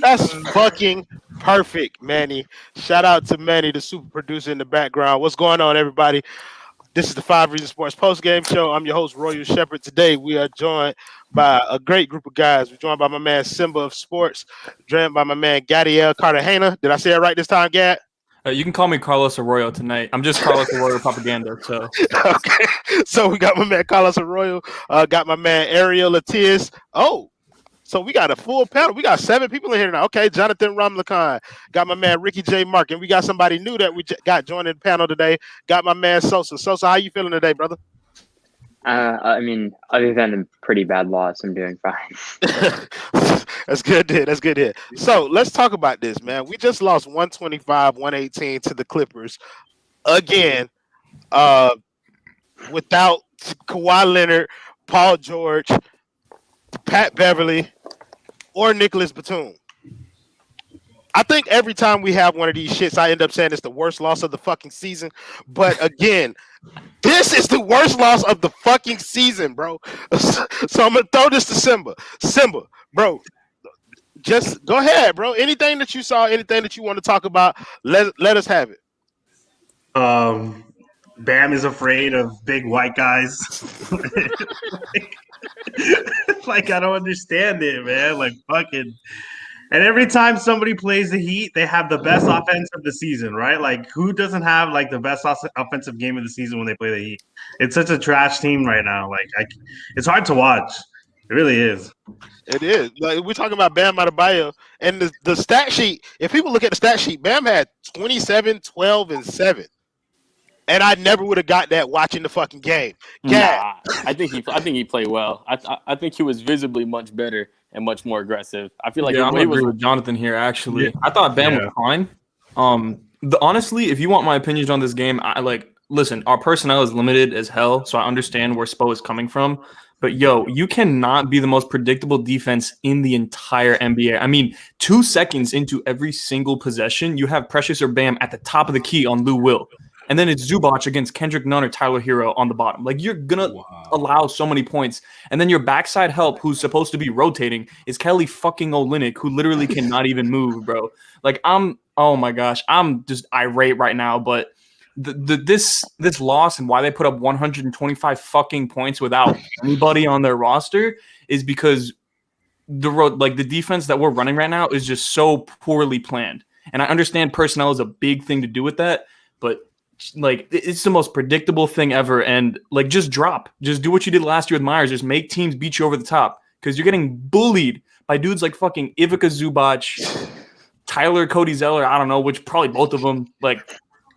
That's fucking perfect, Manny. Shout out to Manny, the super producer in the background. What's going on, everybody? This is the Five Reasons Sports Post Game Show. I'm your host, Royal Shepherd. Today, we are joined by a great group of guys. We're joined by my man Simba of Sports, joined by my man Gadiel Cartagena. Did I say it right this time, Gad? You can call me Carlos Arroyo tonight. I'm just Carlos Arroyo propaganda. So Okay. So we got my man Carlos Arroyo, got my man Ariel Latias. Oh, so we got a full panel. We got 7 people in here now. Okay, Jonathan Ramlakan. Got my man Ricky J. Mark. And we got somebody new that we got joining the panel today. Got my man Sosa. Sosa, how you feeling today, brother? I mean, other than a pretty bad loss, I'm doing fine. That's good to hear. That's good to hear. So let's talk about this, man. We just lost 125-118 to the Clippers again, without Kawhi Leonard, Paul George, Pat Beverly, or Nicholas Batum. I think every time we have one of these shits, I end up saying it's the worst loss of the fucking season. But again, this is the worst loss of the fucking season, bro. So I'm gonna throw this to Simba. Simba, bro, just go ahead, bro. Anything that you saw, anything that you want to talk about, let us have it. Bam is afraid of big white guys. Like, I don't understand it, man. Like, fucking. And every time somebody plays the Heat, they have the best offense of the season, right? Like, who doesn't have like the best offensive game of the season when they play the Heat? It's such a trash team right now. Like, it's hard to watch. It really is. It is. Like, we're talking about Bam Adebayo, and the stat sheet. If people look at the stat sheet, Bam had 27, 12, and 7. And I never would have got that watching the fucking game. Nah, I think he played well. I think he was visibly much better and much more aggressive. I feel like I'm agree with Jonathan here. Actually, I thought Bam was fine. Honestly, if you want my opinions on this game, listen. Our personnel is limited as hell, so I understand where Spo is coming from. But you cannot be the most predictable defense in the entire NBA. I mean, 2 seconds into every single possession, you have Precious or Bam at the top of the key on Lou Will. And then it's Zubac against Kendrick Nunn or Tyler Hero on the bottom. Like, you're going to allow so many points. And then your backside help, who's supposed to be rotating, is Kelly fucking Olynyk, who literally cannot even move, bro. Like, oh my gosh, I'm just irate right now. But this loss and why they put up 125 fucking points without anybody on their roster is because the defense that we're running right now is just so poorly planned. And I understand personnel is a big thing to do with that, but like, it's the most predictable thing ever. And like, just do what you did last year with Myers. Just make teams beat you over the top, because you're getting bullied by dudes like fucking Ivica Zubac, Tyler Cody Zeller. I don't know which, probably both of them. Like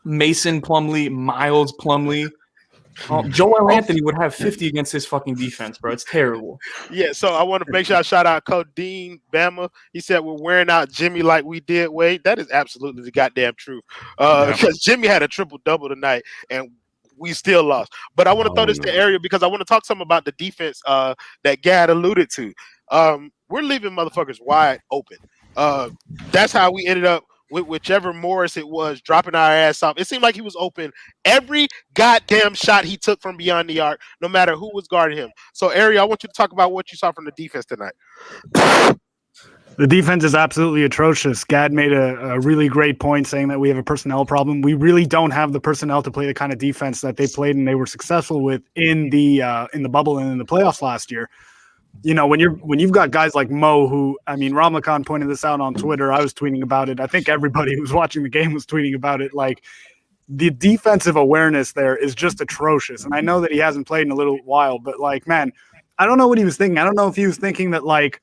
Mason Plumlee, Miles Plumlee. Joel Anthony would have 50 against this fucking defense, bro. It's terrible. Yeah, so I want to make sure I shout out Codeine Bama. He said we're wearing out Jimmy like we did Wade. That is absolutely the goddamn truth. Because Jimmy had a triple-double tonight, and we still lost. But I want to throw this to Ariel, because I want to talk some about the defense that Gad alluded to. We're leaving motherfuckers wide open. That's how we ended up with whichever Morris it was, dropping our ass off. It seemed like he was open every goddamn shot he took from beyond the arc, no matter who was guarding him. So, Ariel, I want you to talk about what you saw from the defense tonight. The defense is absolutely atrocious. Gad made a really great point saying that we have a personnel problem. We really don't have the personnel to play the kind of defense that they played and they were successful with in the bubble and in the playoffs last year. You know, when you've got guys like Mo, who, I mean, Ramlakan pointed this out on Twitter. I was tweeting about it. I think everybody who was watching the game was tweeting about it. Like, the defensive awareness there is just atrocious. And I know that he hasn't played in a little while, but like, man, I don't know what he was thinking. I don't know if he was thinking that, like,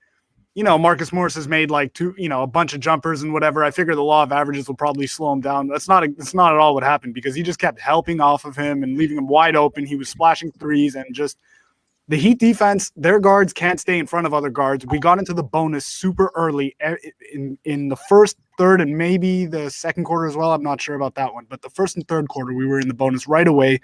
you know, Marcus Morris has made like a bunch of jumpers and whatever. I figure the law of averages will probably slow him down. That's not at all what happened, because he just kept helping off of him and leaving him wide open. He was splashing threes, and just the Heat defense, their guards can't stay in front of other guards. We got into the bonus super early in the first, third, and maybe the second quarter as well. I'm not sure about that one, but the first and third quarter, we were in the bonus right away.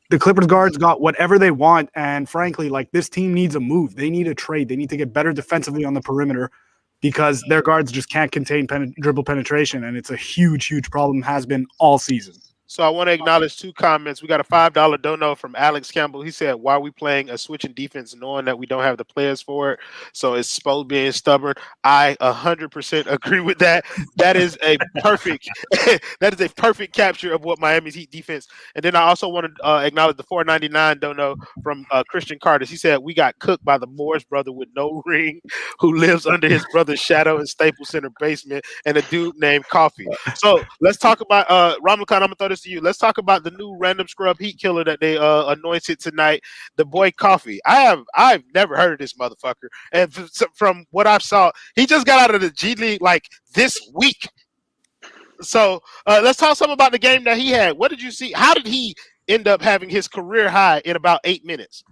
The Clippers guards got whatever they want, and frankly, like, this team needs a move. They need a trade. They need to get better defensively on the perimeter, because their guards just can't contain dribble penetration, and it's a huge, huge problem, has been all season. So I want to acknowledge 2 comments. We got a $5 dono from Alex Campbell. He said, "Why are we playing a switching defense knowing that we don't have the players for it? So it's supposed being stubborn." I 100% agree with that. That is a perfect that is a perfect capture of what Miami's Heat defense. And then I also want to acknowledge the $4.99 dono from Christian Carter. He said, "We got cooked by the Morris brother with no ring, who lives under his brother's shadow in Staples Center basement, and a dude named Coffee." So let's talk about Ramakan. I'm gonna throw this to you. Let's talk about the new random scrub heat killer that they anointed tonight, the boy Coffee. I've never heard of this motherfucker, and from what I saw, he just got out of the G League like this week. So let's talk some about the game that he had. What did you see? How did he end up having his career high in about 8 minutes?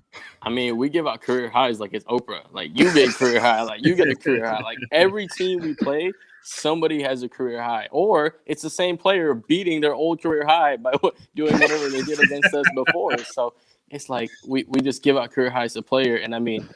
I mean, we give out career highs like it's Oprah. Like you get career high, like you get a career high. Like every team we play, somebody has a career high, or it's the same player beating their old career high by doing whatever they did against us before. So it's like we just give out career highs to player. And I mean,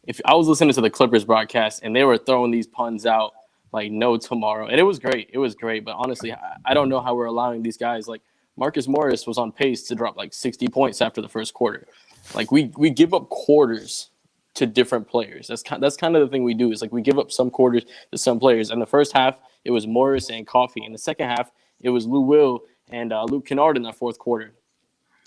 if I was listening to the Clippers broadcast and they were throwing these puns out like no tomorrow, and it was great. It was great. But honestly, I don't know how we're allowing these guys. Like Marcus Morris was on pace to drop like 60 points after the first quarter. Like we give up quarters to different players. That's kind of the thing we do, is like we give up some quarters to some players. In the first half, it was Morris and Coffee. In the second half, it was Lou Will and Luke Kennard in that fourth quarter.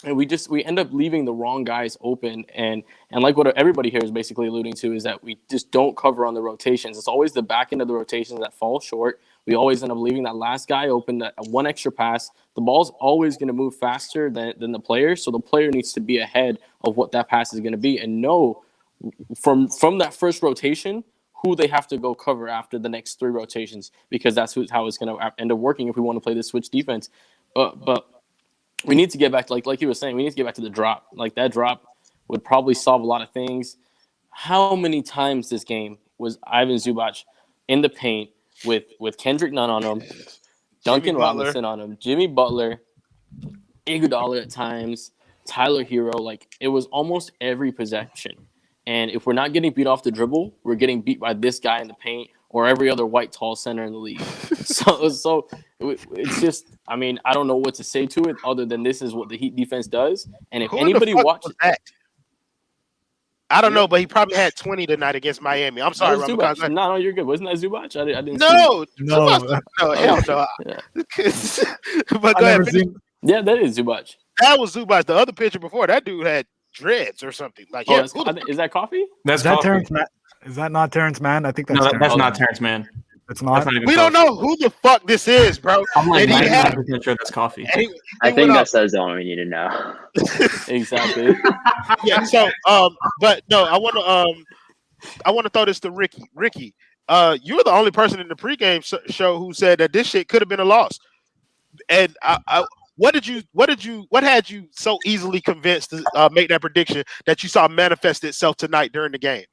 And we end up leaving the wrong guys open. And like what everybody here is basically alluding to is that we just don't cover on the rotations. It's always the back end of the rotations that fall short. We always end up leaving that last guy open, that one extra pass. The ball's always going to move faster than the player. So the player needs to be ahead of what that pass is going to be and know from that first rotation who they have to go cover after the next 3 rotations, because that's how it's going to end up working if we want to play this switch defense. But we need to get back to, like he was saying, we need to get back to the drop. Like that drop would probably solve a lot of things. How many times this game was Ivan Zubac in the paint with Kendrick Nunn on him, Duncan Robinson on him, Jimmy Butler, Iguodala at times, Tyler Hero? Like it was almost every possession. And if we're not getting beat off the dribble, we're getting beat by this guy in the paint or every other white tall center in the league. So it's just, I mean, I don't know what to say to it other than this is what the Heat defense does. And if anybody watches that, I don't know, but he probably had 20 tonight against Miami. I'm sorry, Zubac. No, you're good. Wasn't that Zubac? I didn't. No, hell no. Yeah. But go ahead. Yeah, that is Zubac. That was Zubac. The other picture before, that dude had dreads or something. Like, is that Coffee? Is that Terrence Mann? Is that not Terrence Mann? I think that's that's not Terrence Mann. It's not. We don't know who the fuck this is, bro. I'm like 99% sure that's Coffee. I think that says all we need to know. Exactly. Yeah. So, but no, I want to throw this to Ricky. Ricky, you were the only person in the pregame show who said that this shit could have been a loss. And what had you so easily convinced to make that prediction that you saw manifest itself tonight during the game?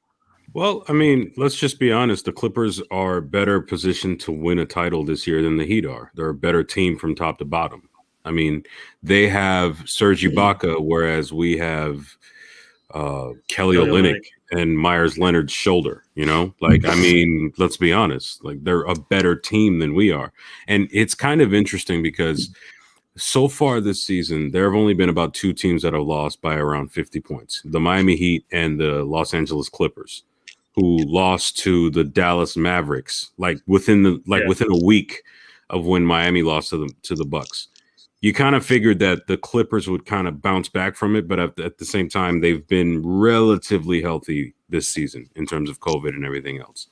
Well, I mean, let's just be honest. The Clippers are better positioned to win a title this year than the Heat are. They're a better team from top to bottom. I mean, they have Serge Ibaka, whereas we have Kelly Olynyk and Myers Leonard's shoulder. You know, like, I mean, let's be honest. Like, they're a better team than we are. And it's kind of interesting because so far this season, there have only been about 2 teams that have lost by around 50 points. The Miami Heat and the Los Angeles Clippers, who lost to the Dallas Mavericks like within a week of when Miami lost to the Bucks. You kind of figured that the Clippers would kind of bounce back from it, but at the same time, they've been relatively healthy this season in terms of COVID and everything else.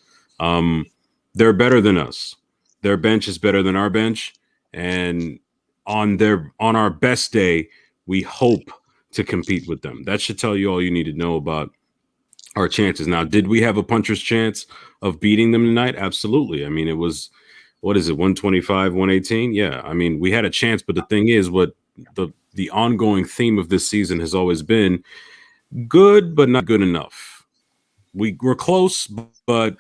They're better than us. Their bench is better than our bench, and on our best day, we hope to compete with them. That should tell you all you need to know about our chances. Now, did we have a puncher's chance of beating them tonight? Absolutely. I mean, it was, 125, 118? Yeah. I mean, we had a chance, but the thing is, what the ongoing theme of this season has always been good, but not good enough. We're close, but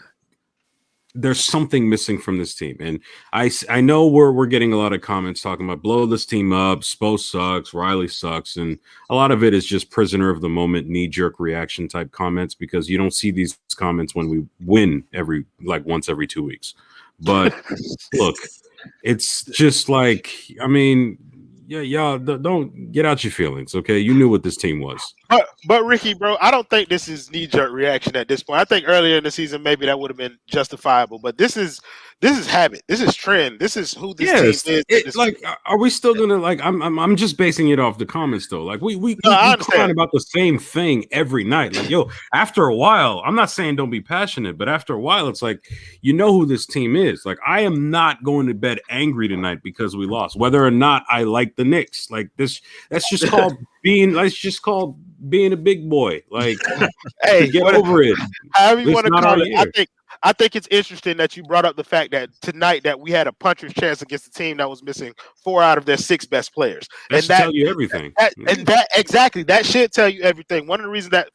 there's something missing from this team. And I know we're getting a lot of comments talking about blow this team up, Spo sucks, Riley sucks, and a lot of it is just prisoner of the moment, knee-jerk reaction type comments, because you don't see these comments when we win once every 2 weeks. But look, it's just like, I mean, y'all don't get out your feelings, okay? You knew what this team was. But Ricky, bro, I don't think this is knee-jerk reaction at this point. I think earlier in the season maybe that would have been justifiable, but this is habit. This is trend. This is who this team is. Are we still gonna like? I'm just basing it off the comments though. Like we comment about the same thing every night. Like, yo, after a while, I'm not saying don't be passionate, but after a while, it's like you know who this team is. Like, I am not going to bed angry tonight because we lost, whether or not I like the Knicks. Like this, that's just called being. That's just called being a big boy. Like, hey, get over it. However you want to call it. I think it's interesting that you brought up the fact that tonight that we had a puncher's chance against a team that was missing 4 out of their 6 best players. That should tell you everything. Exactly, that should tell you everything. One of the reasons and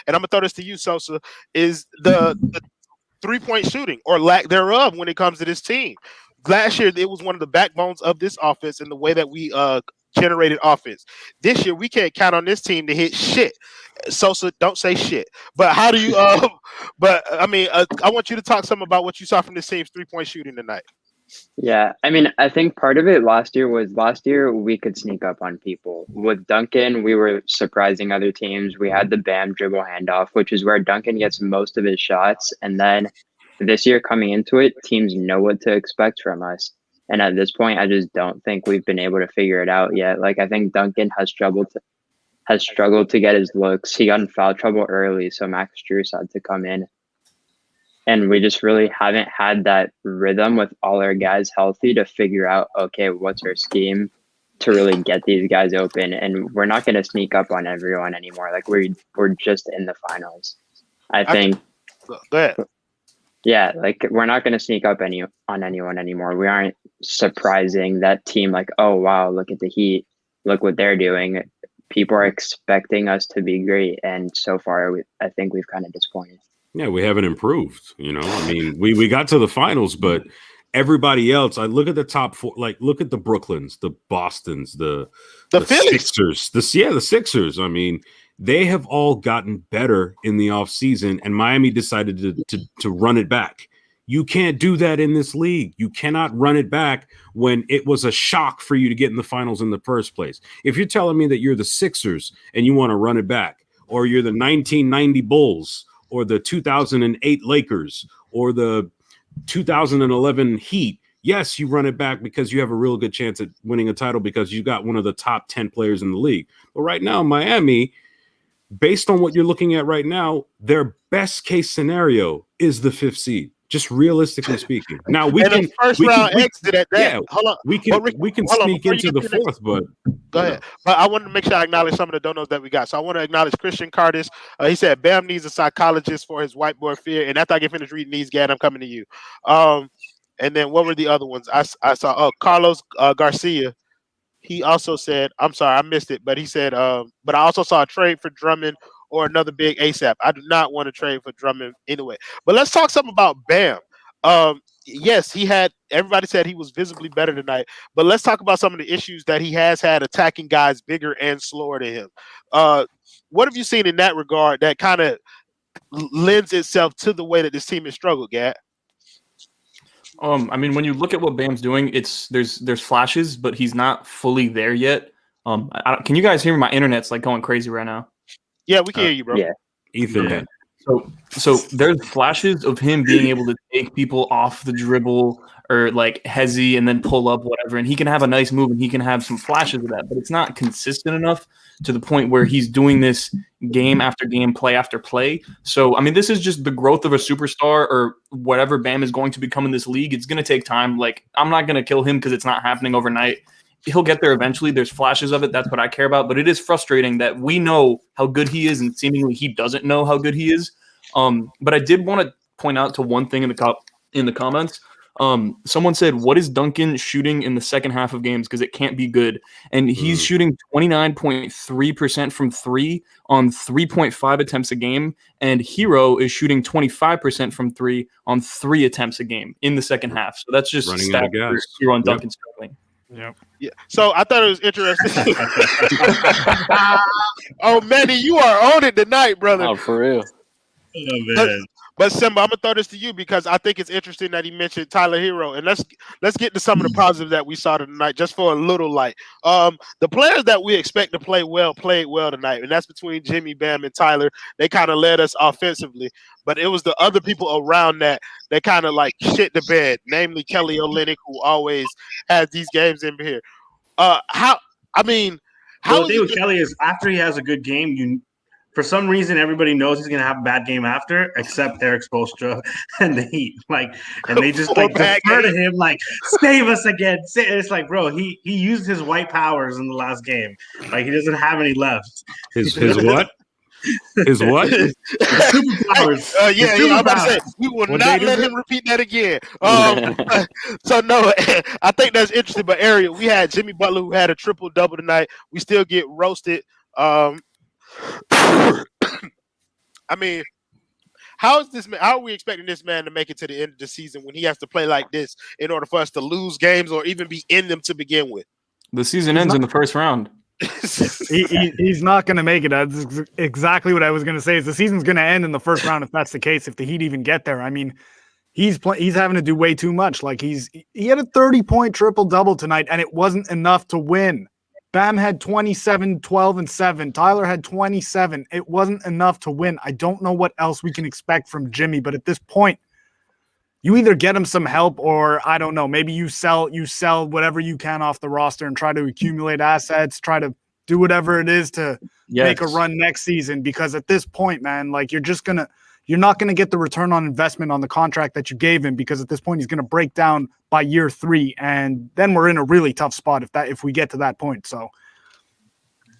I'm gonna throw this to you, Sosa, is the 3-point shooting or lack thereof when it comes to this team. Last year, it was one of the backbones of this offense in the way that we generated offense. This year, we can't count on this team to hit shit. Sosa, don't say shit. But how do you? But I mean, I want you to talk some about what you saw from this team's 3-point shooting tonight. Yeah, I mean, I think part of it last year we could sneak up on people. With Duncan, we were surprising other teams. We had the Bam dribble handoff, which is where Duncan gets most of his shots. And then this year coming into it, teams know what to expect from us. And at this point, I just don't think we've been able to figure it out yet. Like, I think Duncan has struggled to get his looks. He got in foul trouble early, so Max Strus had to come in. And we just really haven't had that rhythm with all our guys healthy to figure out, okay, what's our scheme to really get these guys open. And we're not going to sneak up on everyone anymore. Like, we're just in the finals. I think. Go ahead. Yeah, like, we're not going to sneak up on anyone anymore. We aren't surprising that team like, oh, wow, look at the Heat. Look what they're doing. People are expecting us to be great. And so far, I think we've kind of disappointed. Yeah, we haven't improved. You know, I mean, we got to the finals, but everybody else, I look at the top 4, like look at the Brooklyns, the Bostons, the Sixers, the Sixers. I mean, they have all gotten better in the offseason, and Miami decided to run it back. You can't do that in this league. You cannot run it back when it was a shock for you to get in the finals in the first place. If you're telling me that you're the Sixers and you want to run it back, or you're the 1990 Bulls, or the 2008 Lakers, or the 2011 Heat, yes, you run it back because you have a real good chance at winning a title because you got one of the top 10 players in the league. But right now, Miami, based on what you're looking at right now, their best case scenario is the 5th seed. Just realistically speaking. Now we can exit at that. Yeah, hold on. We can sneak into the 4th, but go ahead. But I wanted to make sure I acknowledge some of the donos that we got. So I want to acknowledge Christian Cardis. He said Bam needs a psychologist for his whiteboard fear. And after I get finished reading these, Gad, I'm coming to you. And then what were the other ones? I saw Carlos Garcia. He also said, I'm sorry, I missed it, but he said, but I also saw a trade for Drummond or another big ASAP. I do not want to trade for Drummond anyway. But let's talk something about Bam. Yes, everybody said he was visibly better tonight, but let's talk about some of the issues that he has had attacking guys bigger and slower than him. What have you seen in that regard that kind of lends itself to the way that this team has struggled, Gad? I mean, when you look at what Bam's doing, there's flashes, but he's not fully there yet. Can you guys hear me? My internet's like going crazy right now. Yeah, we can hear you, bro. Yeah. Ethernet. So there's flashes of him being able to take people off the dribble or like hezzy and then pull up whatever, and he can have a nice move and he can have some flashes of that, but it's not consistent enough to the point where he's doing this game after game, play after play. So I mean, this is just the growth of a superstar or whatever Bam is going to become in this league. It's going to take time. Like, I'm not going to kill him because it's not happening overnight. He'll get there eventually. There's flashes of it. That's what I care about. But it is frustrating that we know how good he is and seemingly he doesn't know how good he is. But I did want to point out to one thing in the comments. Someone said, what is Duncan shooting in the second half of games? Because it can't be good. And he's shooting 29.3% from 3 on 3.5 attempts a game. And Hero is shooting 25% from 3 on 3 attempts a game in the second half. So that's just running out of gas. Hero on Duncan struggling. Yep. Yeah. So I thought it was interesting. Oh, Manny, you are on it tonight, brother. Oh, for real. Oh, man. But Simba, I'm gonna throw this to you because I think it's interesting that he mentioned Tyler Hero, and let's get to some of the positives that we saw tonight, just for a little light. The players that we expect to play well played well tonight, and that's between Jimmy, Bam, and Tyler. They kind of led us offensively, but it was the other people around that kind of like shit the bed, namely Kelly Olynyk, who always has these games in here. How? I mean, Well, how the is thing it? with Kelly is after he has a good game, for some reason everybody knows he's gonna have a bad game after, except Eric Spoelstra and the Heat. And they just defer to him, save us again. It's like, bro, he used his white powers in the last game. He doesn't have any left. His what? His what? Superpowers. Yeah, I'm about to say we will not let him repeat that again. So no, I think that's interesting. But Ariel, we had Jimmy Butler who had a triple double tonight. We still get roasted. I mean, how are we expecting this man to make it to the end of the season when he has to play like this in order for us to lose games or even be in them to begin with? The season ends in the first round. He's not going to make it. That's exactly what I was going to say. Is the season's going to end in the first round if that's the case. If the Heat even get there, I mean, he's having to do way too much. He had a 30-point triple double tonight, and it wasn't enough to win. Bam had 27, 12, and 7. Tyler had 27. It wasn't enough to win. I don't know what else we can expect from Jimmy, but at this point, you either get him some help or I don't know, maybe you sell whatever you can off the roster and try to accumulate assets, try to do whatever it is to make a run next season. Because at this point, man, you're not gonna get the return on investment on the contract that you gave him, because at this point he's gonna break down by year 3, and then we're in a really tough spot if we get to that point. So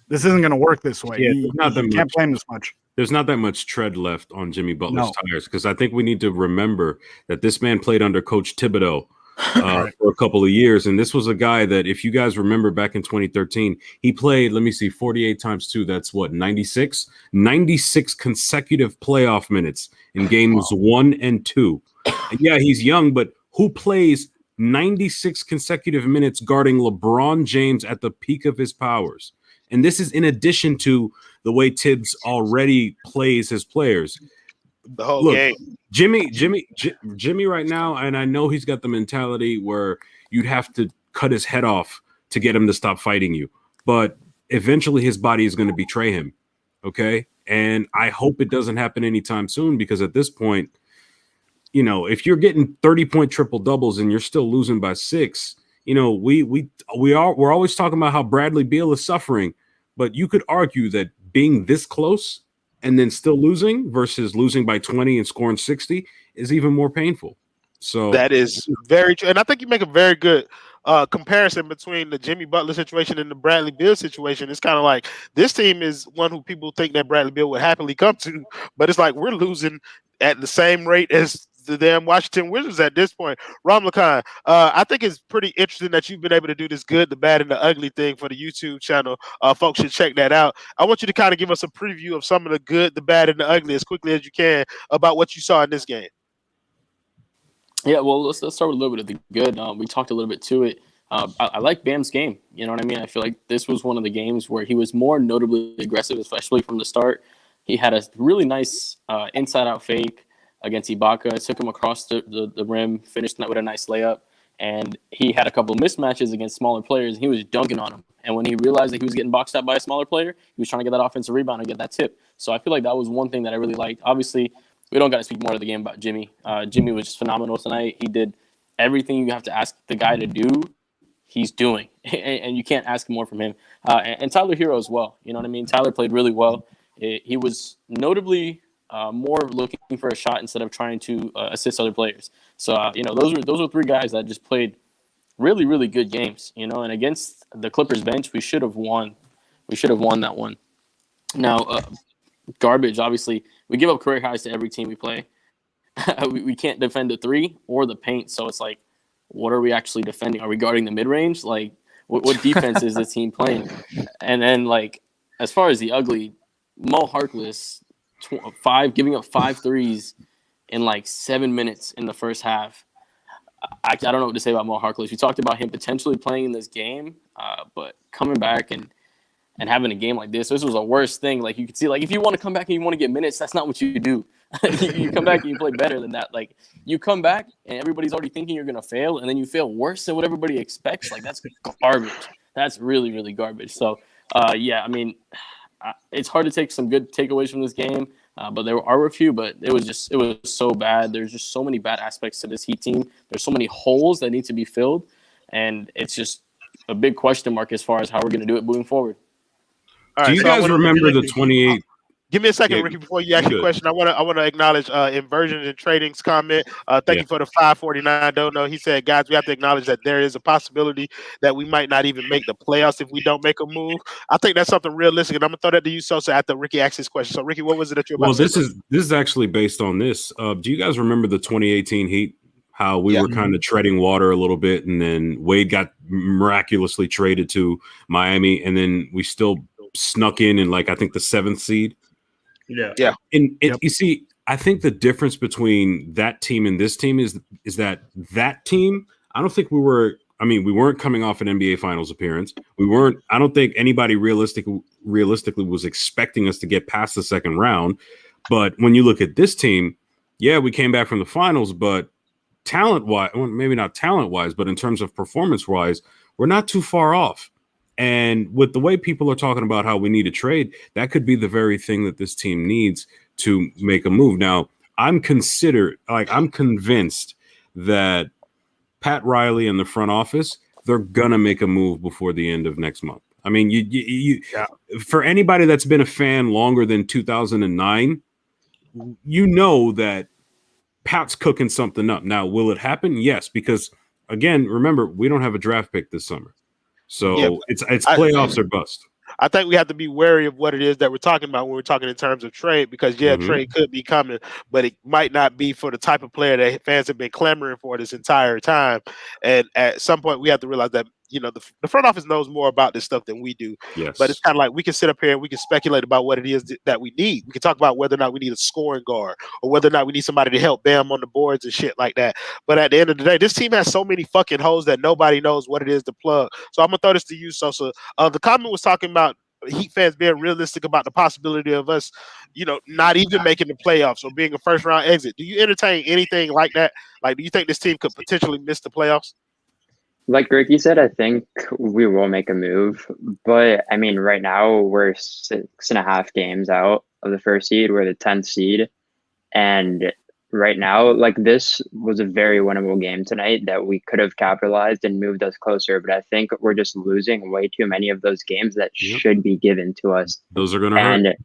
this isn't gonna work this way. Yeah, you can't blame this much. There's not that much tread left on Jimmy Butler's tires, because I think we need to remember that this man played under Coach Thibodeau for a couple of years. And this was a guy that, if you guys remember back in 2013, he played, 48 times 2. That's what, 96 consecutive playoff minutes in games 1 and 2. And yeah, he's young, but who plays 96 consecutive minutes guarding LeBron James at the peak of his powers? And this is in addition to the way Tibbs already plays his players. The whole game. Jimmy right now, and I know he's got the mentality where you'd have to cut his head off to get him to stop fighting you. But eventually his body is going to betray him. Okay? And I hope it doesn't happen anytime soon, because at this point, if you're getting 30-point triple doubles and you're still losing by 6, we're always talking about how Bradley Beal is suffering, but you could argue that being this close and then still losing versus losing by 20 and scoring 60 is even more painful. So that is very true. And I think you make a very good comparison between the Jimmy Butler situation and the Bradley Beal situation. It's kind of like this team is one who people think that Bradley Beal would happily come to, but it's like we're losing at the same rate as the damn Washington Wizards at this point. Ramlakan, I think it's pretty interesting that you've been able to do this good, the bad, and the ugly thing for the YouTube channel. Folks should check that out. I want you to kind of give us a preview of some of the good, the bad, and the ugly as quickly as you can about what you saw in this game. Yeah, well, let's start with a little bit of the good. We talked a little bit to it. I like Bam's game. You know what I mean? I feel like this was one of the games where he was more notably aggressive, especially from the start. He had a really nice inside-out fake against Ibaka. It took him across the rim, finished with a nice layup. And he had a couple of mismatches against smaller players. And he was dunking on them. And when he realized that he was getting boxed out by a smaller player, he was trying to get that offensive rebound and get that tip. So I feel like that was one thing that I really liked. Obviously, we don't got to speak more of the game about Jimmy. Jimmy was just phenomenal tonight. He did everything you have to ask the guy to do, he's doing. And you can't ask more from him. And Tyler Hero as well. You know what I mean? Tyler played really well. He was notably more looking for a shot instead of trying to assist other players. So, those were 3 guys that just played really, really good games, and against the Clippers bench, we should have won. We should have won that one. Now, garbage, obviously, we give up career highs to every team we play. we can't defend the 3 or the paint, so it's like, what are we actually defending? Are we guarding the mid-range? Like, what defense is this team playing? And then, as far as the ugly, Mo Harkless, giving up 5 threes in 7 minutes in the first half. I don't know what to say about Mo Harkless. We talked about him potentially playing in this game, but coming back and having a game like this was a worse thing. You could see, if you want to come back and you want to get minutes, that's not what you do. You come back and you play better than that. Like, you come back and everybody's already thinking you're gonna fail, and then you fail worse than what everybody expects. Like, that's garbage. That's really, really garbage. So, yeah, I mean, it's hard to take some good takeaways from this game, but there are a few. But it was so bad. There's just so many bad aspects to this Heat team. There's so many holes that need to be filled, and it's just a big question mark as far as how we're going to do it moving forward. All Do right, you so I guys wanna- remember the 28? Give me a second, Yeah, Ricky, before you ask your good. question. I want to acknowledge Inversions and Trading's comment. Thank Yeah. you for the 549 dono. He said, guys, we have to acknowledge that there is a possibility that we might not even make the playoffs if we don't make a move. I think that's something realistic, and I'm gonna throw that to you, Sosa, after Ricky asks his question. So, Ricky, what was it that you were Well, about to say? this is actually based on this. Do you guys remember the 2018 Heat? How we were kind of treading water a little bit, and then Wade got miraculously traded to Miami, and then we still snuck in like I think the 7th seed. Yeah. And you see, I think the difference between that team and this team is that team, I don't think we weren't coming off an NBA Finals appearance. I don't think anybody realistically was expecting us to get past the second round. But when you look at this team, yeah, we came back from the finals, but talent-wise, well, maybe not talent-wise, but in terms of performance-wise, we're not too far off. And with the way people are talking about how we need to trade, that could be the very thing that this team needs to make a move. Now, I'm convinced that Pat Riley and the front office, they're gonna make a move before the end of next month. I mean, for anybody that's been a fan longer than 2009, you know that Pat's cooking something up. Now, will it happen? Yes, because again, remember, we don't have a draft pick this summer. So it's playoffs or bust. I think we have to be wary of what it is that we're talking about when we're talking in terms of trade, because trade could be coming, but it might not be for the type of player that fans have been clamoring for this entire time. And at some point, we have to realize that the front office knows more about this stuff than we do. Yes. But it's kind of like we can sit up here and we can speculate about what it is that we need. We can talk about whether or not we need a scoring guard or whether or not we need somebody to help Bam on the boards and shit like that. But at the end of the day, this team has so many fucking holes that nobody knows what it is to plug. So I'm gonna throw this to you, Sosa. The comment was talking about Heat fans being realistic about the possibility of us, not even making the playoffs or being a first round exit. Do you entertain anything like that? Like, do you think this team could potentially miss the playoffs? Like Ricky said, I think we will make a move. But I mean, right now we're 6.5 games out of the first seed. We're the 10th seed. And right now, like, this was a very winnable game tonight that we could have capitalized and moved us closer. But I think we're just losing way too many of those games that should be given to us. Those are going to hurt.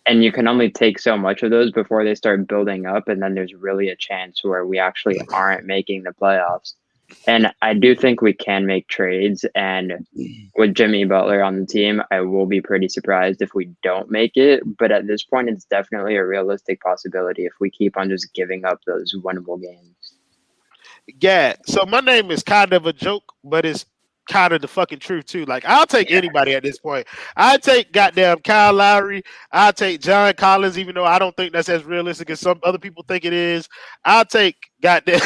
And you can only take so much of those before they start building up. And then there's really a chance where we actually aren't making the playoffs. And I do think we can make trades. And with Jimmy Butler on the team, I will be pretty surprised if we don't make it. But at this point, it's definitely a realistic possibility if we keep on just giving up those winnable games. Yeah. So my name is kind of a joke, but it's kind of the fucking truth too. Like, I'll take anybody at this point. I take goddamn Kyle Lowry. I'll take John Collins, even though I don't think that's as realistic as some other people think it is. I'll take goddamn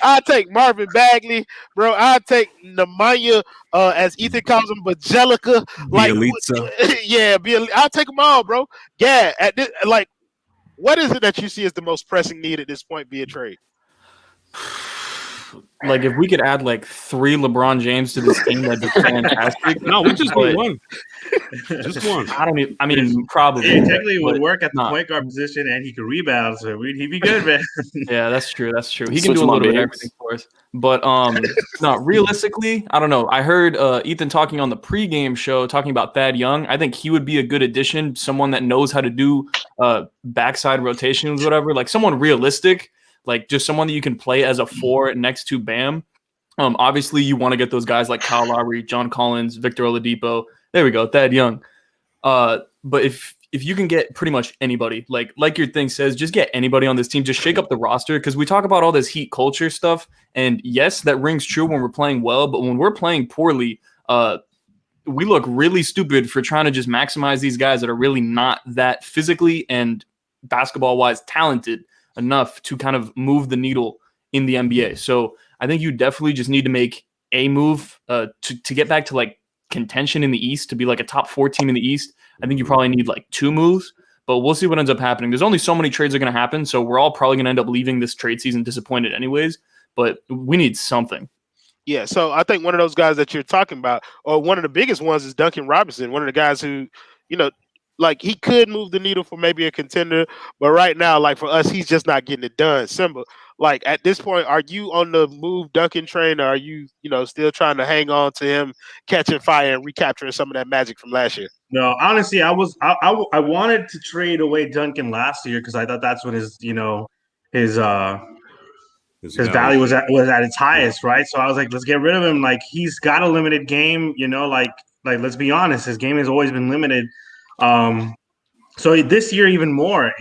I'll take Marvin Bagley, bro. I'll take Nemanja, as Ethan calls him, Bajelica. Like, I'll take them all, bro. Yeah, at this, like, what is it that you see as the most pressing need at this point via trade? Like, if we could add like 3 LeBron James to this team, that'd be fantastic. No, we just need one. Just one. I mean, probably. Yeah, technically, it would work at the point guard position, and he could rebound, so he'd be good, man. Yeah, that's true. He can do a little bit of everything for us. But no, realistically, I don't know. I heard Ethan talking on the pregame show talking about Thad Young. I think he would be a good addition, someone that knows how to do backside rotations, whatever. Like, someone realistic. Like, just someone that you can play as a 4 next to Bam. Obviously, you want to get those guys like Kyle Lowry, John Collins, Victor Oladipo. There we go, Thad Young. But if you can get pretty much anybody, like your thing says, just get anybody on this team, just shake up the roster, because we talk about all this Heat culture stuff, and yes, that rings true when we're playing well, but when we're playing poorly, we look really stupid for trying to just maximize these guys that are really not that physically and basketball-wise talented enough to kind of move the needle in the NBA. So I think you definitely just need to make a move to get back to like contention in the East, to be like a top 4 team in the East. I think you probably need like 2 moves, But we'll see what ends up happening. There's only so many trades that are going to happen, so we're all probably going to end up leaving this trade season disappointed anyways. But we need something. Yeah, so I think one of those guys that you're talking about, or one of the biggest ones, is Duncan Robinson. One of the guys who, like he could move the needle for maybe a contender, but right now, like for us, he's just not getting it done. Simba, like at this point, are you on the move Duncan train, or are you, still trying to hang on to him catching fire and recapturing some of that magic from last year? No, honestly, I wanted to trade away Duncan last year because I thought that's when his value was at its highest, right? So I was like, let's get rid of him. Like he's got a limited game, like let's be honest, his game has always been limited. So this year even more,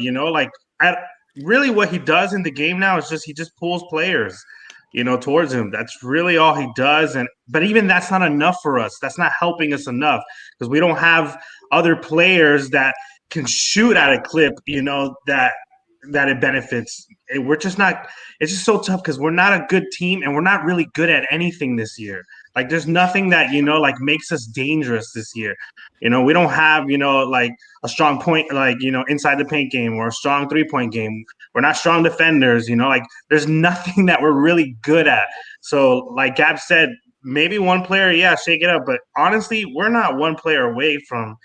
really what he does in the game now is he just pulls players, towards him. That's really all he does. But even that's not enough for us. That's not helping us enough because we don't have other players that can shoot at a clip, that it benefits. We're just not. It's just so tough because we're not a good team and we're not really good at anything this year. Like there's nothing that makes us dangerous this year. We don't have like a strong point, inside the paint game or a strong 3-point game. We're not strong defenders. Like there's nothing that we're really good at. So like Gab said, maybe one player, shake it up. But honestly, we're not one player away from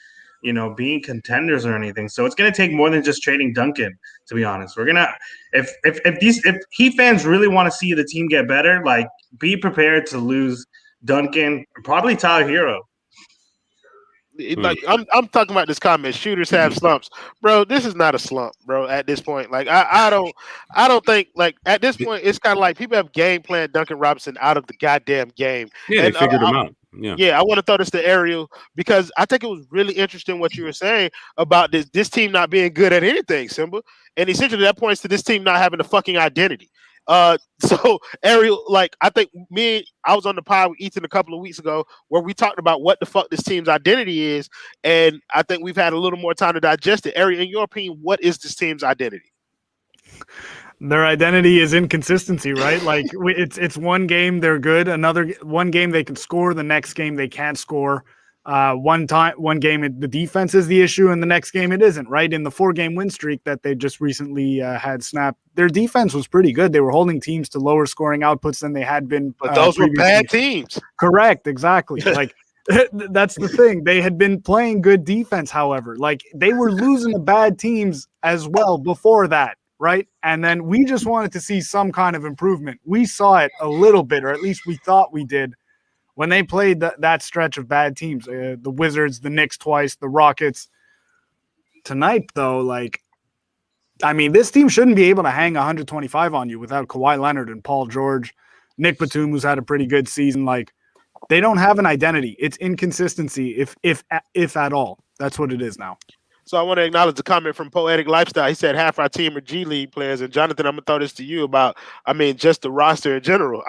being contenders or anything. So it's going to take more than just trading Duncan, to be honest. We're going to if Heat fans really want to see the team get better, like be prepared to lose Duncan, probably Tyler Hero. Like I'm talking about this comment. Shooters have slumps, bro. This is not a slump, bro. At this point, like I don't think like at this point it's kind of like people have game plan Duncan Robinson out of the goddamn game. Yeah, and, they figured him out. Yeah, I want to throw this to Ariel because I think it was really interesting what you were saying about this team not being good at anything, Simba, and essentially that points to this team not having a fucking identity. So Ariel, like I think I was on the pod with Ethan a couple of weeks ago where we talked about what the fuck this team's identity is, and I think we've had a little more time to digest it. Ariel, in your opinion, what is this team's identity? Their identity is inconsistency, right? Like it's one game they're good, one game they can score, the next game they can't score. One game the defense is the issue, and the next game it isn't, right? In the 4-game win streak that they just recently had snapped, their defense was pretty good. They were holding teams to lower scoring outputs than they had been. But those were bad teams. Correct, exactly. Like that's the thing. They had been playing good defense, however. Like they were losing to bad teams as well before that. Right. And then we just wanted to see some kind of improvement. We saw it a little bit, or at least we thought we did when they played that stretch of bad teams, the Wizards, the Knicks twice, the Rockets. Tonight, though, this team shouldn't be able to hang 125 on you without Kawhi Leonard and Paul George, Nick Batum, who's had a pretty good season. Like they don't have an identity. It's inconsistency, if at all. That's what it is now. So I want to acknowledge the comment from Poetic Lifestyle. He said half our team are G League players. And Jonathan, I'm going to throw this to you about, just the roster in general.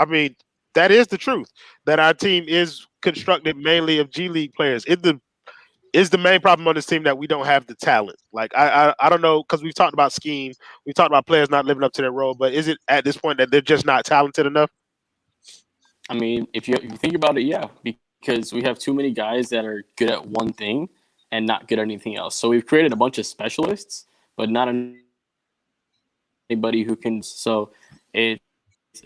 That is the truth, that our team is constructed mainly of G League players. Is the main problem on this team that we don't have the talent? Like, I don't know, because we've talked about scheme. We've talked about players not living up to their role. But is it at this point that they're just not talented enough? If you think about it, yeah, because we have too many guys that are good at one thing and not good at anything else. So we've created a bunch of specialists, but not anybody who can. So it's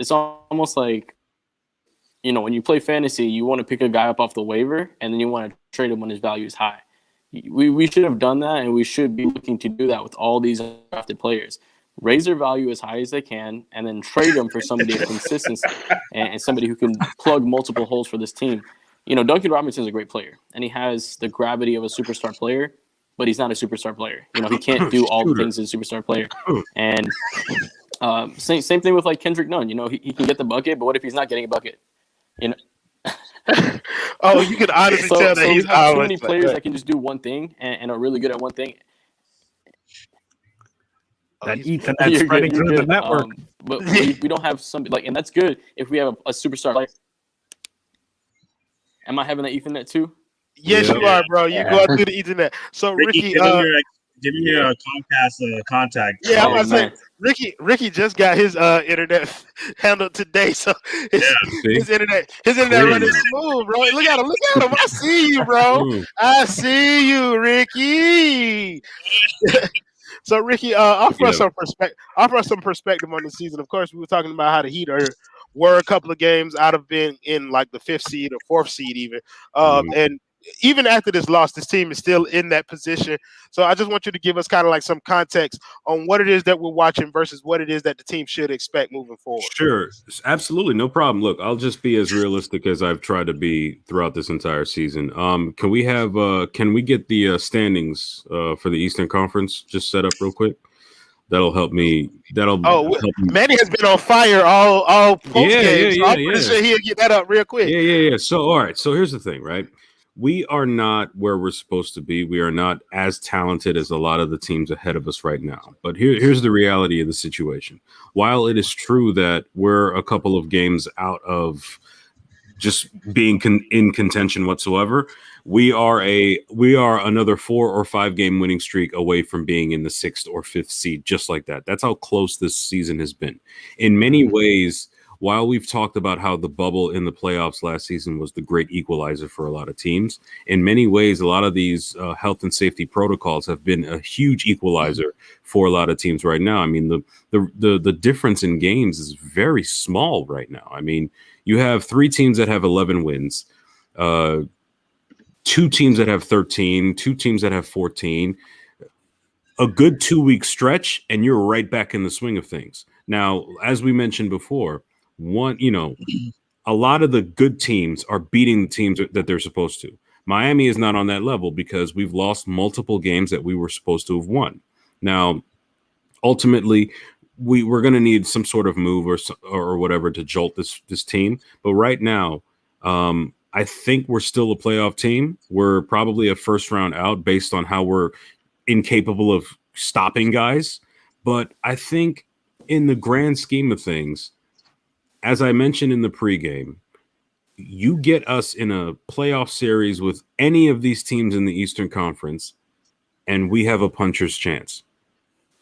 almost like, when you play fantasy, you want to pick a guy up off the waiver and then you want to trade him when his value is high. We should have done that, and we should be looking to do that with all these drafted players. Raise their value as high as they can and then trade them for somebody of consistency and somebody who can plug multiple holes for this team. Duncan Robinson is a great player, and he has the gravity of a superstar player, but he's not a superstar player. He can't do all the things as a superstar player. And same thing with like Kendrick Nunn. He can get the bucket, but what if he's not getting a bucket? Oh, you can honestly tell that he's too many players that can just do one thing and are really good at one thing. That Ethernet spreading through the network. But we don't have somebody and that's good if we have a superstar player. Am I having that Ethernet too? Yes, you are, bro. You go through the Ethernet. So Ricky, Give me a Comcast contact. Yeah, I'm Oh, about to say man. Ricky just got his internet handled today, so See? his internet running Crazy. smooth, bro. Look at him! I see you, bro. I see you, Ricky. So Ricky, offer us Yeah. some perspective on the season. Of course, we were talking about how the Heat were a couple of games out of being in like the 5th seed or 4th seed even, and even after this loss, this team is still in that position. So I just want you to give us kind of like some context on what it is that we're watching versus what it is that the team should expect moving forward. Sure. Absolutely. No problem. Look, I'll just be as realistic as I've tried to be throughout this entire season. Can we get the standings for the Eastern Conference just set up real quick? That'll help me. Help me. Manny has been on fire all post game, so I'm pretty sure he'll get that up real quick. Yeah. So, all right. So here's the thing, right? We are not where we're supposed to be. We are not as talented as a lot of the teams ahead of us right now. But here's the reality of the situation. While it is true that we're a couple of games out of just being in contention whatsoever, we are another 4 or 5 game winning streak away from being in the 6th or 5th seed, just like that. That's how close this season has been. In many ways, while we've talked about how the bubble in the playoffs last season was the great equalizer for a lot of teams, in many ways, a lot of these health and safety protocols have been a huge equalizer for a lot of teams right now. I mean, the difference in games is very small right now. I mean, you have 3 teams that have 11 wins, 2 teams that have 13, 2 teams that have 14, a good 2-week stretch, and you're right back in the swing of things. Now, as we mentioned before, a lot of the good teams are beating the teams that they're supposed to. Miami is not on that level because we've lost multiple games that we were supposed to have won. Now, ultimately, we're going to need some sort of move or whatever to jolt this team. But right now, I think we're still a playoff team. We're probably a first round out based on how we're incapable of stopping guys. But I think in the grand scheme of things, as I mentioned in the pregame, you get us in a playoff series with any of these teams in the Eastern Conference, and we have a puncher's chance.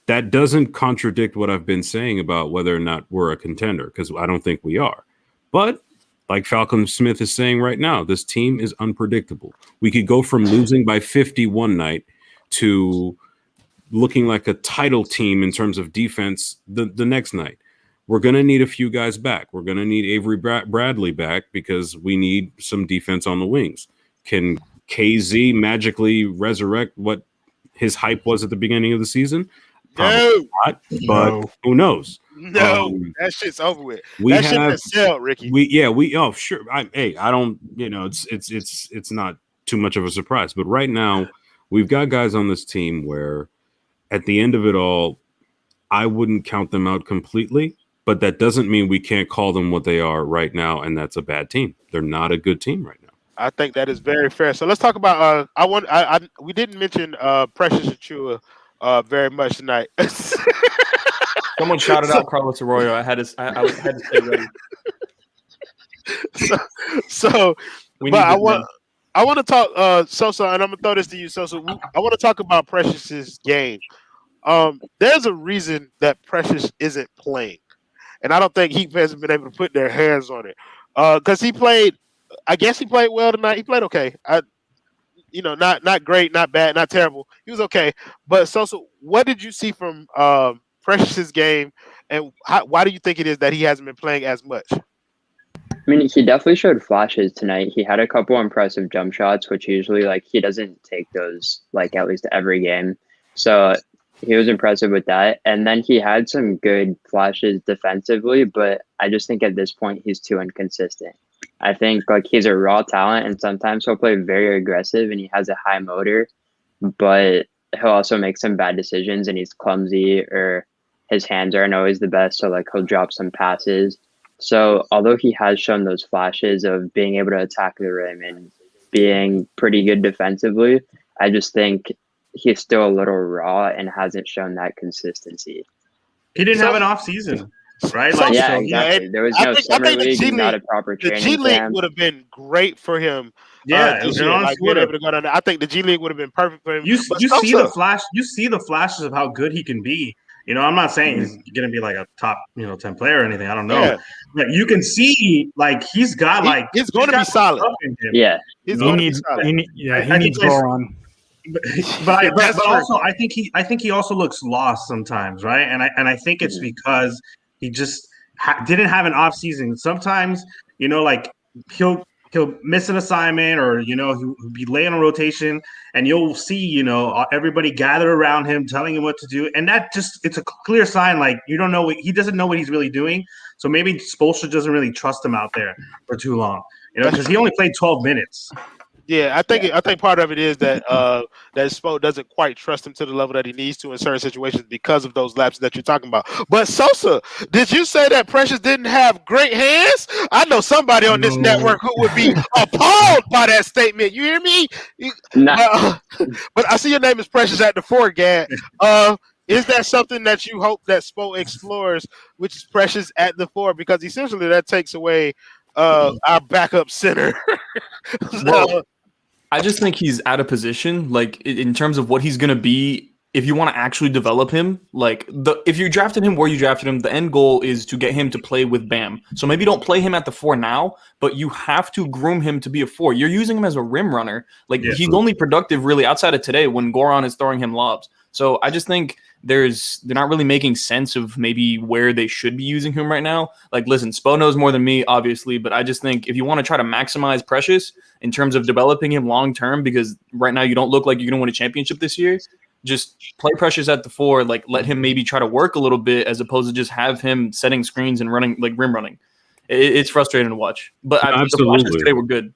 That doesn't contradict what I've been saying about whether or not we're a contender, because I don't think we are. But like Falcon Smith is saying right now, this team is unpredictable. We could go from losing by 50 one night to looking like a title team in terms of defense the next night. We're going to need a few guys back. We're going to need Avery Bradley back because we need some defense on the wings. Can KZ magically resurrect what his hype was at the beginning of the season? Probably not, but who knows? No, that shit's over with. That shit has sailed, Ricky. Sure. I don't, it's not too much of a surprise. But right now, we've got guys on this team where at the end of it all, I wouldn't count them out completely. But that doesn't mean we can't call them what they are right now, and that's a bad team. They're not a good team right now. I think that is very fair. So let's talk about. We didn't mention Precious Achiuwa very much tonight. Someone shouted out Carlos Arroyo. I had to stay ready. I want to talk Sosa, and I'm gonna throw this to you, Sosa. I want to talk about Precious's game. There's a reason that Precious isn't playing. And I don't think Heat fans have been able to put their hands on it. Because he played, I guess he played well tonight. He played okay. Not great, not bad, not terrible. He was okay. But so what did you see from Precious's game, and why do you think it is that he hasn't been playing as much? I mean, he definitely showed flashes tonight. He had a couple impressive jump shots, which usually he doesn't take those at least every game. So he was impressive with that. And then he had some good flashes defensively, but I just think at this point he's too inconsistent. I think he's a raw talent, and sometimes he'll play very aggressive and he has a high motor, but he'll also make some bad decisions and he's clumsy, or his hands aren't always the best. So he'll drop some passes. So although he has shown those flashes of being able to attack the rim and being pretty good defensively, I just think he's still a little raw and hasn't shown that consistency. He didn't have an off season, right? Exactly. There was no summer league, not a proper training camp. The G League would have been great for him Yeah, it this was an year. honest Like being would able to go down there. I think the G League would have been perfect for him. You But you see the Sosa, flash. You see the flashes of how good he can be. You know, I'm not saying he's going to be like a top 10 player or anything. I don't know, yeah, but you can see like he's got he's he's going to be got solid. stuff in him. Yeah. He's No, He going to be needs, solid. he need, yeah, he needs plays- Goron. but That's true. also I think he also looks lost sometimes, right? And I think it's because he just didn't have an off season. Sometimes like he'll miss an assignment, or he'll be late on rotation, and you'll see everybody gather around him telling him what to do, and that it's a clear sign like he doesn't know what he's really doing. So maybe Spoelstra doesn't really trust him out there for too long, because he only played 12 minutes. Yeah, I think part of it is that that Spo doesn't quite trust him to the level that he needs to in certain situations because of those lapses that you're talking about. But Sosa, did you say that Precious didn't have great hands? I know somebody on this network who would be appalled by that statement. You hear me? But I see your name is Precious at the 4, Gad. Is that something that you hope that Spo explores, which is Precious at the 4? Because essentially that takes away our backup center. Well, I just think he's out of position, like in terms of what he's going to be. If you want to actually develop him, if you drafted him where you drafted him, the end goal is to get him to play with Bam. So maybe don't play him at the 4 now, but you have to groom him to be a 4. You're using him as a rim runner. He's only productive really outside of today when Goran is throwing him lobs. So I just think they're not really making sense of maybe where they should be using him right now. Listen, Spo knows more than me, obviously, but I just think if you want to try to maximize Precious in terms of developing him long term, because right now you don't look like you're going to win a championship this year, just play Precious at the 4. Let him maybe try to work a little bit as opposed to just have him setting screens and running rim running. It's frustrating to watch, but the flashes today were good.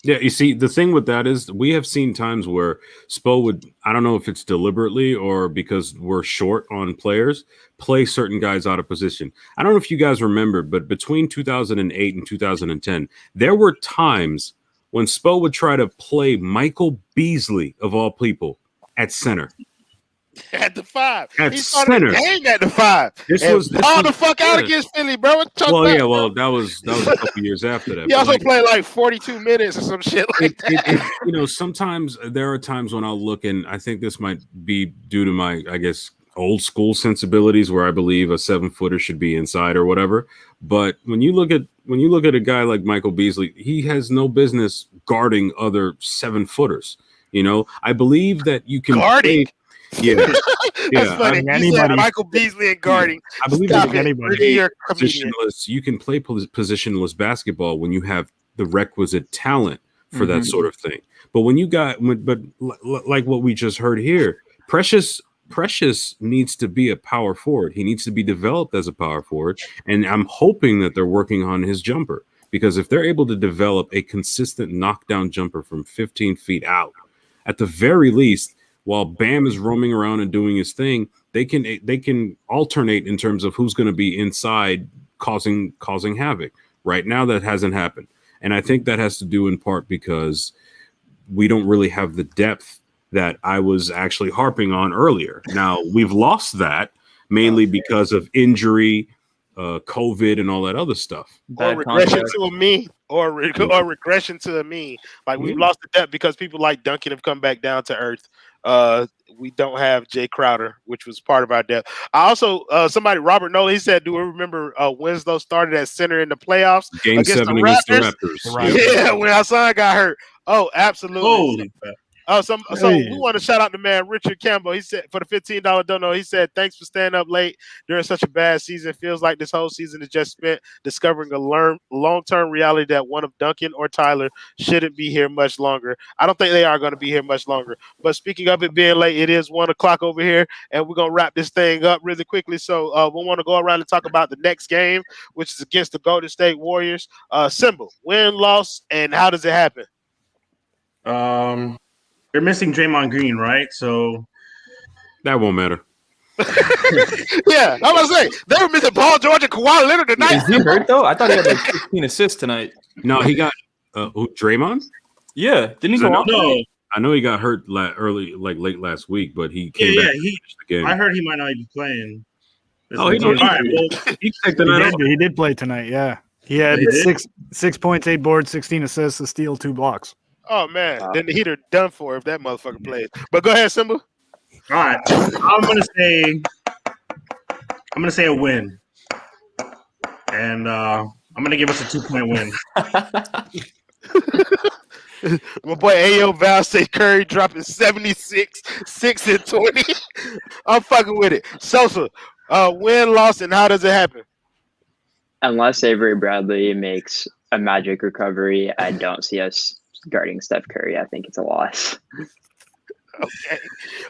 Yeah, you see, the thing with that is we have seen times where Spo would, I don't know if it's deliberately or because we're short on players, play certain guys out of position. I don't know if you guys remember, but between 2008 and 2010, there were times when Spo would try to play Michael Beasley, of all people, at center. At the 5. At he started center. the game at the 5. This and was the fuck out against Philly, bro. That was a couple years after that. He also played 42 minutes or some shit like that. Sometimes there are times when I'll look, and I think this might be due to my, I guess, old school sensibilities, where I believe a 7-footer should be inside or whatever. But when you look at a guy like Michael Beasley, he has no business guarding other 7-footers. I believe that you can guarding. Yeah, That's funny. You said Michael Beasley and guarding. I believe that anybody positionless. You can play positionless basketball when you have the requisite talent for that sort of thing. But when you like what we just heard here, Precious needs to be a power forward. He needs to be developed as a power forward, and I'm hoping that they're working on his jumper, because if they're able to develop a consistent knockdown jumper from 15 feet out, at the very least, while Bam is roaming around and doing his thing, they can alternate in terms of who's going to be inside causing havoc. Right now, that hasn't happened. And I think that has to do in part because we don't really have the depth that I was actually harping on earlier. Now, we've lost that mainly because of injury, COVID, and all that other stuff. Or regression to a mean. Or regression to a mean. We've lost the depth because people like Duncan have come back down to earth. We don't have Jay Crowder, which was part of our depth. I also Robert Nolan, he said, do we remember Winslow started at center in the playoffs Game 7 against the Raptors? Right. Yeah, when our son got hurt. Oh, absolutely. Holy crap. So we want to shout out the man Richard Campbell. He said for the $15 dono, he said, thanks for staying up late during such a bad season. Feels like this whole season is just spent discovering a long-term reality that one of Duncan or Tyler shouldn't be here much longer. I don't think they are going to be here much longer. But speaking of it being late, it is 1:00 over here, and we're going to wrap this thing up really quickly. So we want to go around and talk about the next game, which is against the Golden State Warriors. Symbol, win, loss, and how does it happen? They're missing Draymond Green, right? So that won't matter. Yeah, I was gonna say they were missing Paul George and Kawhi Leonard tonight. Is he hurt though? I thought he had 15 assists tonight. No, he got Draymond. Yeah, didn't he go off? No, I know he got hurt late last week, but he came back. Again. I heard he might not be playing. He did play tonight. Yeah, he had 6 points, 8 boards, 16 assists, a steal, 2 blocks. Oh man, then the Heat are done for if that motherfucker plays. But go ahead, Simba. All right, I'm gonna say a win, and I'm gonna give us a 2-point win. My boy Ayo Val say Curry dropping 76, 6 and 20. I'm fucking with it. Sosa, win, loss, and how does it happen? Unless Avery Bradley makes a magic recovery, I don't see us guarding Steph Curry. I think it's a loss. Okay.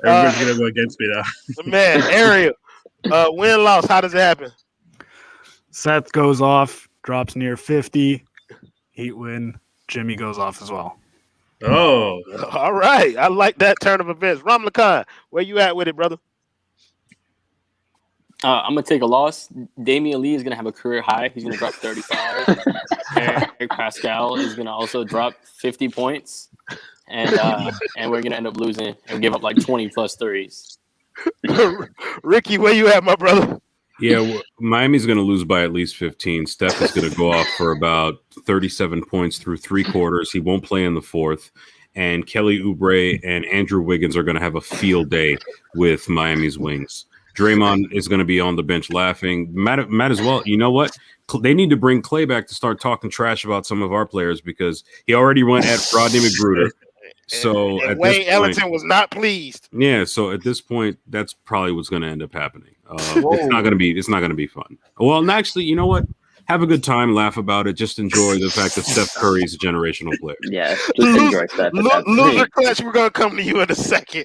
Everybody's gonna go against me though. Man, Ariel, win, loss, how does it happen? Seth goes off, drops near 50. Heat win. Jimmy goes off as well. Oh, All right. I like that turn of events. Ramla Khan, where you at with it, brother? I'm gonna take a loss. Damian Lee is gonna have a career high. He's gonna drop 35. Eric Pascal is gonna also drop 50 points, and we're gonna end up losing and give up like 20 plus threes. Ricky, where you at, my brother? Yeah, Miami's going to lose by at least 15. Steph is going to go off for about 37 points through 3 quarters. He won't play in the 4th. And Kelly Oubre and Andrew Wiggins are going to have a field day with Miami's wings. Draymond is going to be on the bench laughing. Matt as well. You know what? They need to bring Clay back to start talking trash about some of our players because he already went at Rodney McGruder. So and at Wayne this Ellington point, was not pleased. Yeah, so at this point, that's probably what's going to end up happening. It's not going to be fun. Well, and actually, you know what? Have a good time, laugh about it. Just enjoy the fact that Steph Curry is a generational player. Yeah, just enjoy Steph. Loser clutch. We're gonna come to you in a second.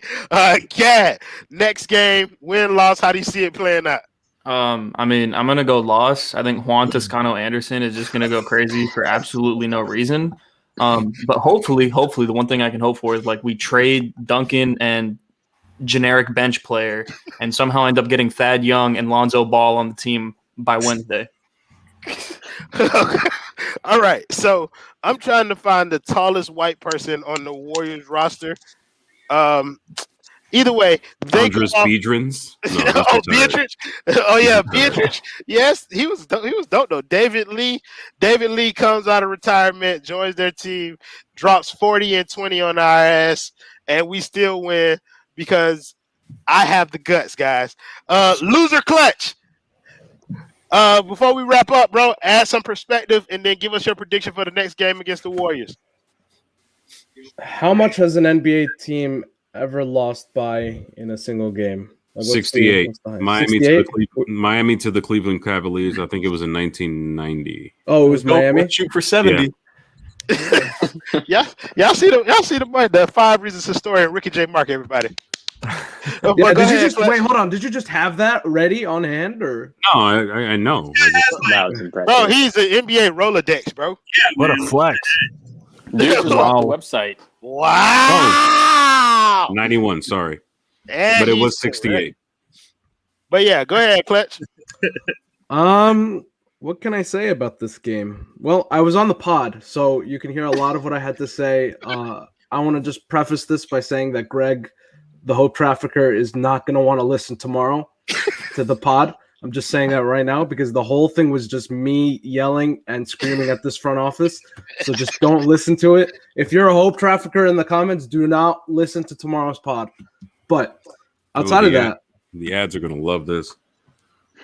Gad, next game, win, loss. How do you see it playing out? I mean, I'm gonna go loss. I think Juan Toscano Anderson is just gonna go crazy for absolutely no reason. But hopefully, the one thing I can hope for is like we trade Duncan and generic bench player, and somehow end up getting Thad Young and Lonzo Ball on the team by Wednesday. All right, so I'm trying to find the tallest white person on the Warriors roster. Either way, they Andres Biedrins. No, Beatrice. Oh yeah, Beatrice. Yes, he was dope though. David Lee comes out of retirement, joins their team, drops 40 and 20 on our ass, and we still win because I have the guts, guys. Loser clutch. Before we wrap up, bro, add some perspective and then give us your prediction for the next game against the Warriors. How much has an NBA team ever lost by in a single game? Like 68. Miami to the Cleveland Cavaliers. I think it was in 1990. Oh, it was Miami. Shoot for 70. Yeah. Y'all see the 5 Reasons historian Ricky J. Mark, everybody. Yeah, wait, hold on. Did you just have that ready on hand, or no? I know. That was impressive. Bro, he's an NBA Rolodex, bro. What a flex! Dude, just off the website. Wow. 91. Sorry, but it was 68. But yeah, go ahead, Clutch. What can I say about this game? Well, I was on the pod, so you can hear a lot of what I had to say. I want to just preface this by saying that Greg, the Hope Trafficker, is not going to want to listen tomorrow to the pod. I'm just saying that right now because the whole thing was just me yelling and screaming at this front office. So just don't listen to it. If you're a Hope Trafficker in the comments, do not listen to tomorrow's pod. But outside of that, the ads are going to love this.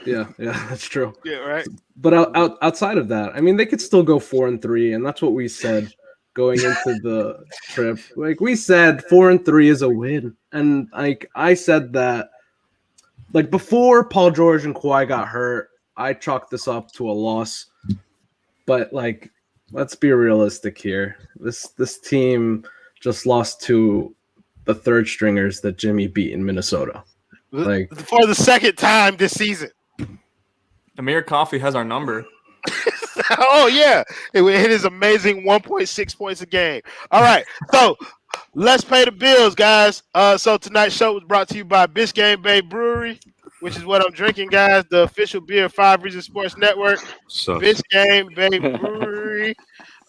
Yeah, that's true. Yeah, right. But outside of that, I mean, they could still go 4-3, and that's what we said going into the trip. Like we said, 4-3 is a win, and like I said that, like before Paul George and Kawhi got hurt, I chalked this up to a loss. But like, let's be realistic here. This team just lost to the third stringers that Jimmy beat in Minnesota. Like for the second time this season. Amir Coffey has our number. Oh yeah, it hit his amazing 1.6 points a game. All right, so let's pay the bills, guys. So tonight's show was brought to you by Biscayne Bay Brewery, which is what I'm drinking, guys. The official beer of 5 Reasons Sports Network. Biscayne Bay Brewery.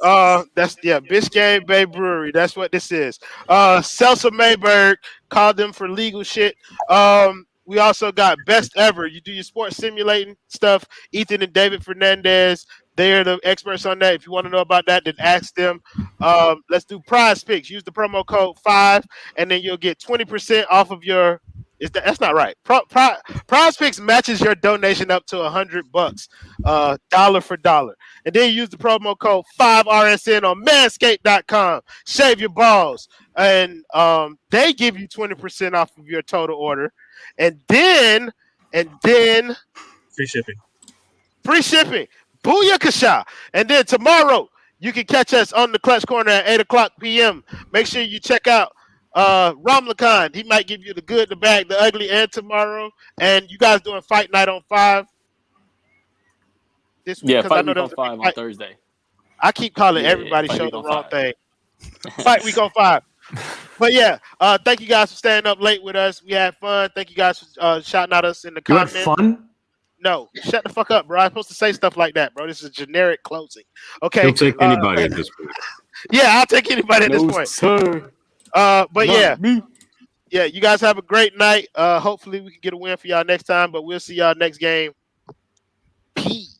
Biscayne Bay Brewery. That's what this is. Seltzer Mayberg called them for legal shit. We also got Best Ever. You do your sports simulating stuff. Ethan and David Fernandez. They're the experts on that. If you want to know about that, then ask them. Let's do Prize Picks. Use the promo code 5, and then you'll get 20% off of your. That's not right. Prize Picks matches your donation up to $100, dollar for dollar, and then use the promo code 5RSN on Manscaped.com. Shave your balls, and they give you 20% off of your total order, and then Free shipping. Free shipping. Booyakasha. And then tomorrow, you can catch us on the Clutch Corner at 8 o'clock p.m. Make sure you check out Ramlakan. He might give you the good, the bad, the ugly, and tomorrow. And you guys doing Fight Night on 5 this week? Yeah, Because I Fight know Week on there's 5 on Thursday. I keep calling everybody Fight show Week the on wrong 5. thing. Fight Week on 5. But yeah, thank you guys for staying up late with us. We had fun. Thank you guys for shouting at us in the You had comments. fun? No, shut the fuck up, bro. I'm supposed to say stuff like that, bro. This is a generic closing. Okay. He'll take anybody at this point. Yeah, I'll take anybody at this No, point. sir. But Not yeah, me. yeah, you guys have a great night. Hopefully we can get a win for y'all next time, but we'll see y'all next game. Peace.